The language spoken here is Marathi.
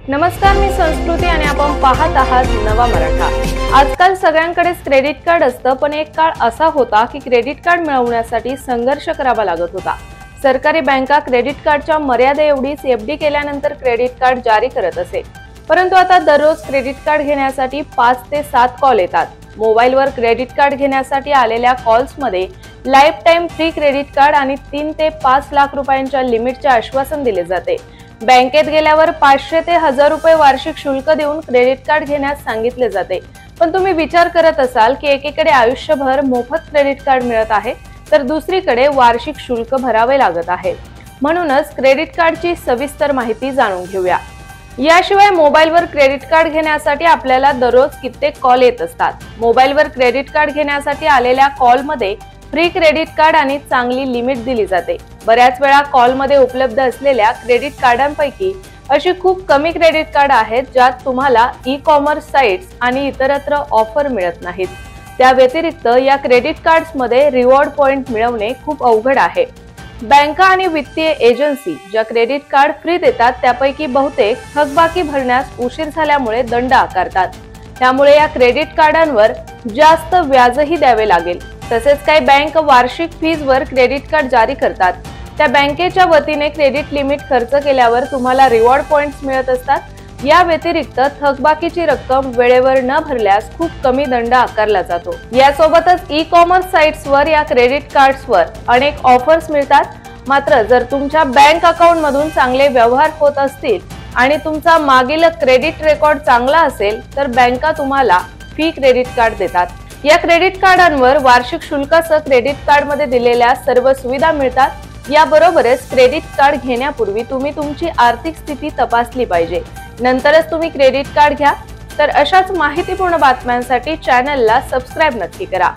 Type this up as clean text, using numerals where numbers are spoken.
नमस्कार, मी संस्कृती आणि आपण पाहत आहात नवा मराठा। आजकाल सगळ्यांकडेच क्रेडिट कार्ड असतं, पण एक काळ असा होता की क्रेडिट कार्ड मिळवण्यासाठी संघर्ष करावा लागत होता। सरकारी बँका क्रेडिट कार्डच्या मर्यादे एवढीच एफडी केल्यानंतर क्रेडिट कार्ड जारी करत असे, परंतु आता दररोज क्रेडिट कार्ड घेण्यासाठी 5 ते 7 कॉल येतात। मोबाईलवर क्रेडिट कार्ड घेण्यासाठी आलेल्या कॉल्समध्ये life time free credit card आणि 3 ते 5 लाख रुपयांच्या लिमिटचे आश्वासन दिले जाते। बँकेत गेल्यावर 500 ते 1000 रुपये वार्षिक शुल्क देऊन क्रेडिट कार्ड घेण्यास सांगितले जाते। पण तुम्ही विचार करत असाल की एकीकडे आयुष्यभर मोफत क्रेडिट कार्ड मिळत आहे, तर दुसरीकडे वार्षिक शुल्क भरावे लागत आहे। म्हणूनच क्रेडिट कार्डची सविस्तर माहिती जाणून घेऊया। याशिवाय मोबाईलवर क्रेडिट कार्ड घेण्यासाठी आपल्याला दररोज कित्येक कॉल येत असतात। मोबाईलवर क्रेडिट कार्ड घेण्यासाठी आलेल्या कॉलमध्ये फ्री क्रेडिट कार्ड आणि चांगली लिमिट दिली जाते। बऱ्याच वेळा कॉलमध्ये उपलब्ध असलेल्या क्रेडिट कार्डांपैकी अशी खूप कमी क्रेडिट कार्ड आहेत ज्यात तुम्हाला ई-कॉमर्स साइट्स आणि इतरत्र ऑफर मिळत नाहीत। त्या व्यतिरिक्त या क्रेडिट कार्ड्समध्ये रिवॉर्ड पॉइंट मिळवणे खूप अवघड आहे। बँका आणि वित्तीय एजन्सी ज्या क्रेडिट कार्ड फ्री देतात त्यापैकी बहुतेक थकबाकी भरण्यास उशीर झाल्यामुळे दंड आकारतात। त्यामुळे या क्रेडिट कार्डांवर जास्त व्याजही द्यावे लागेल। तसेच काही बँक वार्षिक फीजवर क्रेडिट कार्ड जारी करतात। त्या बँकेच्या वतीने क्रेडिट लिमिट खर्च केल्यावर तुम्हाला रिवॉर्ड पॉइंट्स मिळत असतात। या व्यतिरिक्त थकबाकीची रक्कम वेळेवर न भरल्यास खूप कमी दंड आकारला जातो। यासोबतच ई-कॉमर्स साइट्सवर या क्रेडिट कार्ड्सवर अनेक ऑफर्स मिळतात। मात्र जर तुमच्या बँक अकाउंट मधून चांगले व्यवहार होत असतील आणि तुमचा मागील क्रेडिट रेकॉर्ड चांगला असेल तर बँका तुम्हाला फ्री क्रेडिट कार्ड देतात। या क्रेडिट कार्डांवर वार्षिक शुल्कासह क्रेडिट कार्ड मध्ये दिलेल्या सर्व सुविधा मिळतात। याबरोबरच क्रेडिट कार्ड घेण्यापूर्वी तुम्ही तुमची आर्थिक स्थिती तपासली पाहिजे, नंतरच तुम्ही क्रेडिट कार्ड घ्या। तर अशाच माहितीपूर्ण बातम्यांसाठी चॅनलला सबस्क्राइब नक्की करा।